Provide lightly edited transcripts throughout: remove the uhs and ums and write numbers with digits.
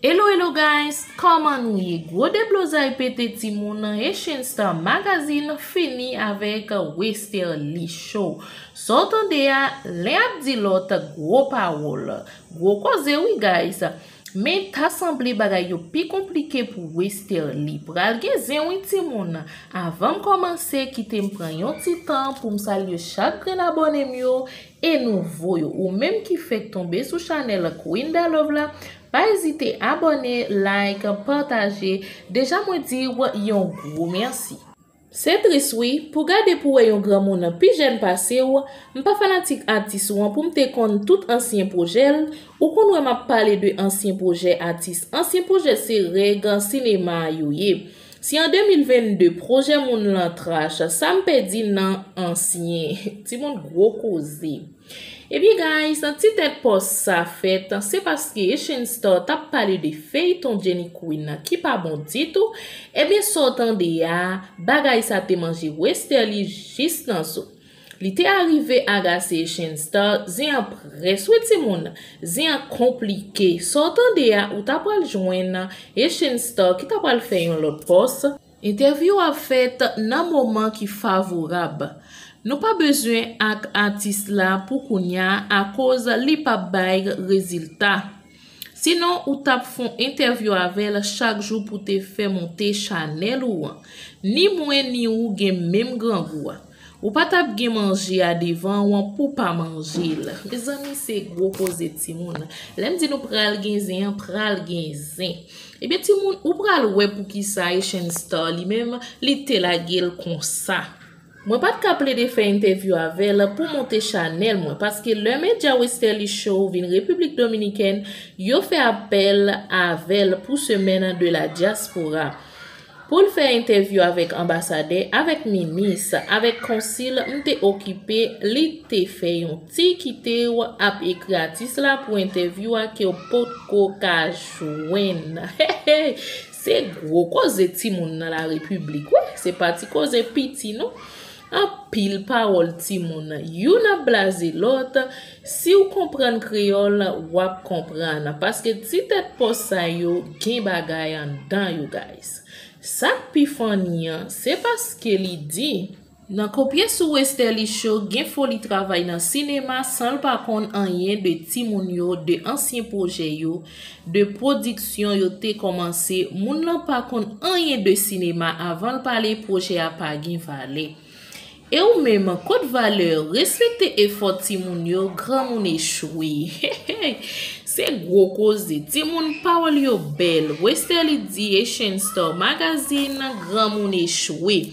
Hello hello guys, comment nous y gros déblosay pété Timoun et Star Magazine fini avec Westerly Show. S'entendez à l'abdi l'autre gros parole. Gros cause oui guys. Mais t'as semblé bagay yo pi compliqué pour Westerly. Pral gen oui Timoun. Avant de commencer, quitter m'prend yon petit temps pour me saluer chaque abonné mio et nouveau yo ou même qui fait tomber sur channel Queen da Love la. Pas hésiter à abonner, like, partager. Déjà moi dire yon gros merci. C'est triste oui, pour garder pour yon grand monde pi jeune passé ou, m'pa fanatique artiste ou pour m'te kon tout ancien projet ou kon m'a parler de ancien projet artiste. Ancien projet c'est règle cinéma yoye. Si en 2022 projet moun lan trash, ça m'pe dit nan ancien. Ti moun gros causé. Et bien guys, un petit tête post ça fait, c'est parce que Star t'a parlé de feuilleton Jenny Queen qui pas bon dit tout. Et bien sortant de ya, bagay ça te mangé Westerly juste dans so. Li te arrivé à gasser Star, zin presse ou ti moun, zin compliqué. Sortant de ya ou t'a pral joindre Star qui t'a pral faire un l'autre post. Interview a fait nan moment qui favorable. Nous pas besoin ak artiste là pour kounya à cause li pa bay résultat. Sinon ou tap font interview avec chaque jour pour te faire monter Chanel ou ni moins ni ou gen même grand goût. Ou pas tap gen manger à devant ou pour pas manger là. Mes amis c'est gros cause ti moun. L'aime di nous pral gen zin, pral gen zin. Et bien ti moun ou pral ouais pour qui ça Star li même li te la gueule comme ça. Moi pas de capable de faire interview avec elle pour monter Chanel moi parce que le média Westerly Show vin République Dominicaine yo fait appel à elle pour semaine de la diaspora. Pour le faire interview avec ambassadeur, avec ministre, avec consul, m'te occupé li te fait yon ti kite ou ap écrit artiste là pour interview à que pot ko ka joine. C'est gros cause ti moun dans la République. Ouais, c'est parti cause petit non. En pile parole ti moun, yon a blasé l'autre. Si ou comprendre créole, ou ap comprendre parce que ti tête post sa yo gen bagay an dan you guys. Ça pi fani c'est parce que li dit nan copier sur Westerly Show gen foli travail dans cinéma sans pas kon rien de ti moun yo de ancien projet yo de production yo te commencé moun nan pas kon rien de cinéma avant parler projet a pa gen valé. Et ou même code valeur respecter effort ti moun yo grand moun échoué. C'est gros cause ti moun parole yo belle. Westerly dit Star Magazine grand moun échoué.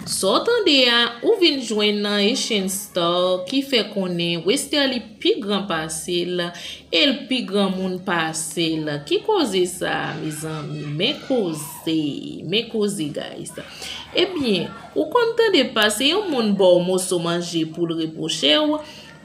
Sortant de ya ou vin joindre Star qui fait connaître Westerly pi grand passé là et le pi grand moun passé là qui cause ça mes amis mais cause guys. Eh bien, ou content de passer un moun bon mosso manger pour le reprocher ou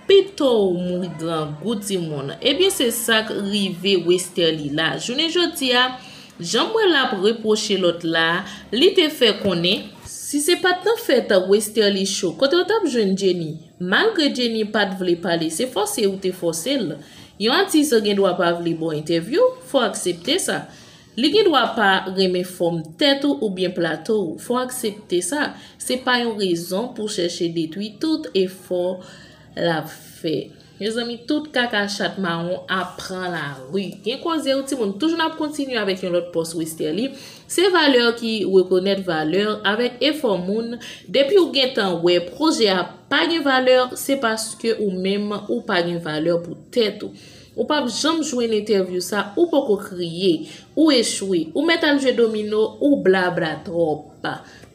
pito mou grand gouti moun. Eh bien, c'est ça que rive Westerly là. Journée jodi a, j'aimerais la reprocher l'autre là, li te fait connaître. Si c'est pas tant fait Westerly Show, quand on tape jeune Jenny, malgré Jenny pas de vle parler, c'est forcé ou te forcé là. Yon artiste gen doit pas vle bon interview, faut accepter ça. Li gen doit pas remet forme tête ou bien plateau, faut accepter ça. C'est pas une raison pour chercher détruire tout effort la fait. Mes amis, tout caca chat marron apprend la rue. Gen cause ou ti moun toujours n'a continuer avec un autre post Westerly. C'est valeur qui reconnaître valeur avec effort moun. Depuis ou gen temps ouais projet a pas gen valeur, c'est parce que ou même ou pas gen valeur pour tête ou pas jamais jouer une interview ça ou pas crier ou échouer ou mettre un jeu domino ou blabla trop.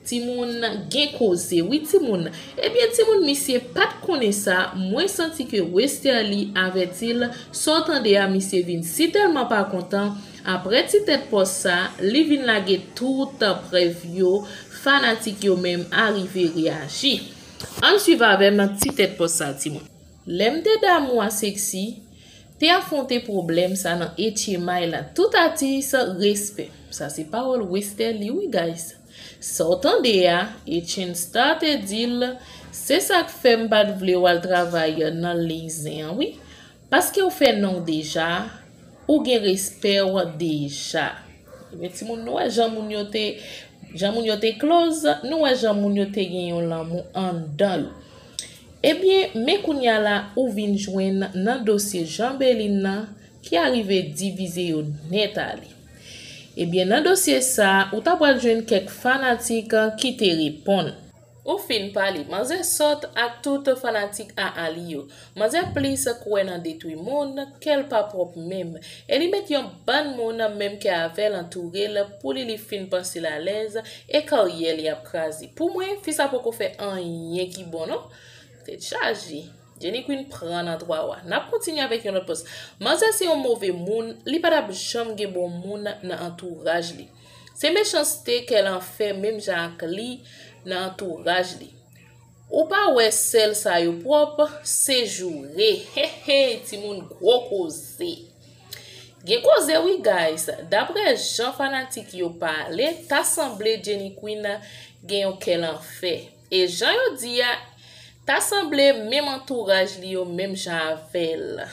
Timoun gen cause oui Timoun. Eh bien Timoun monsieur pas de connaît ça, moi senti que Westerly avait-il sortant de monsieur vin si tellement pas content après ti tête post ça, li vin lage tout preview fanatique yo même arrivé réagir. En suivant avec ma petite tête post ça Timoun. L'aime de d'amour sexy te affronté problème ça dans etima là tout artiste respect. Ça c'est parole Westerly oui guys. Sortant de ya, Star te dit c'est ça que fait m'bad vle wal travailler dans les oui. Parce que ou fait non déjà ou gen respect ou déjà. Mais si moun nou jan moun yo te close, nou jan moun yo te gen yon l'amour en dan. Eh bien, me kounya la ou vin jwen nan dossier Jean-Beline nan qui arrive diviser yo net ali. Eh bien, dans le dossier ça, ou ta pral jwen quelques fanatiques qui te répondent. Ou fin pali, maze sort ak tout fanatique a ali yo. Maze plis kwen nan detui moun, kel pa prop même. Et li met yon ban moun même qui avel entouré pour li fin penser la l'aise et carrière li ap krasi. Pour moi, fils a poko fait un yen qui bon non? C'est chargé. Jenny Queen prend en droit wa. N'a continue avec yon autre poste. Maze c'est un mauvais moun, li pa dab jam gen bon moun nan entourage li. C'est méchanceté qu'elle en fait même Jacques li nan entourage li. Ou pa wè sel sa yo propre, séjouré. Ti moun gros cause. Gen cause oui guys. D'après Jean fanatique yo parle, t'assemblé Jenny Queen gen yon qu'elle en fait. Et Jean yo di ya t'assemblé même entourage li yo même Javel.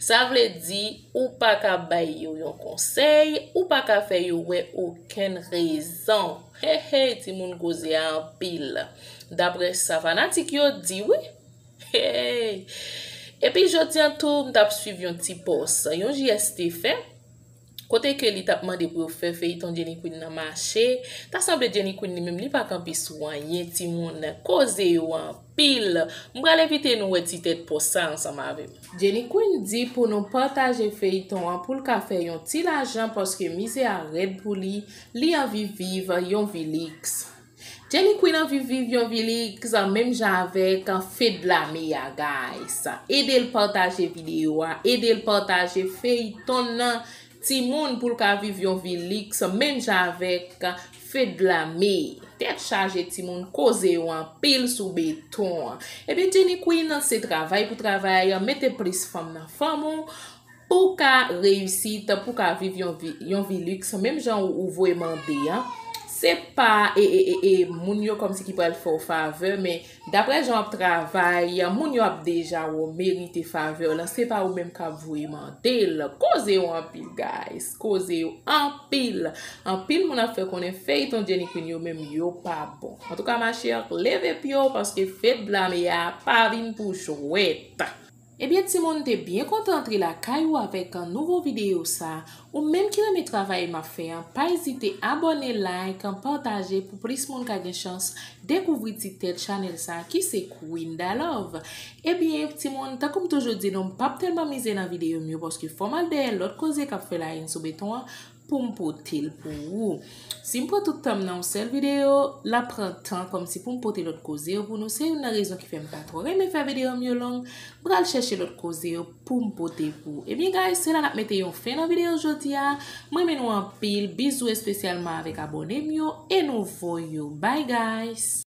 Ça vle di ou pas ka bay yo yon conseil, ou pas ka fè yo wè aucune raison. Ti moun goze en pile. D'après sa fanatique yo di oui. Et puis jodi an tou m'tap suivi yon ti post. Yon JST fait. Côté que li tap mande pour faire feuilleton Jenny Queen nan marché, ta semble Jenny Queen li même li pa kampi soigné ti moun cause yo en pile. M'bral inviter nou wè ti tête pour ça ensemble avec. Jenny Queen dit pour nous partager feuilleton pour le faire yon ti l'argent parce que misé arrête pour li envie vivre yon vilix. Jenny Queen envie vivre yon vilix même jan avec fait de la meya guys. Aidez le partager vidéo, aidez le partager feuilleton nan ti moun pour ka vivre yon vilix même avec fait de la mer tête chargée ti moun cause yo en pile sous béton. Et bien Jenny Queen c'est travail pour travail, mettez plus femme nan femme pour ka réussite pour ka vivre yon vilix même gens ou voye mandé c'est pas moun yo comme si qui pral faire faveur mais d'après gens travail moun yo ap déjà ou mérite faveur là c'est pas ou même ka voye mandé cause yo en pile guys cause yo en pile moun a fait qu'on fait ton Jenny Queen yo même yo pas bon en tout cas ma chère levez pio parce que fait blâme ya pas vinn pour chouette. Eh bien, si vous êtes bien content d'entrer la caillou avec un nouveau vidéo ça, ou même qui aime travail m'a fait, pas hésiter à abonner, like, partager pour plus de monde qui a une chance de découvrir cette channel ça qui c'est Queen Da Love. Eh bien, petit monde, comme toujours dit, non pas tellement miser dans la vidéo mieux parce que formal de l'autre cause qu'a fait la haine sur béton pour m'porter pour vous. Si me prend tout le temps dans une seule vidéo, la prend temps comme si pour m'porter l'autre cause pour nous, c'est une raison qui fait pas trop aimer faire vidéo mieux long, pour aller chercher l'autre cause pour m'porter pour. Et bien guys, c'est là que mettez une fin dans la vidéo aujourd'hui. Moi nous en pile, bisous spécialement avec abonnez mieux et nous voyons. Bye guys.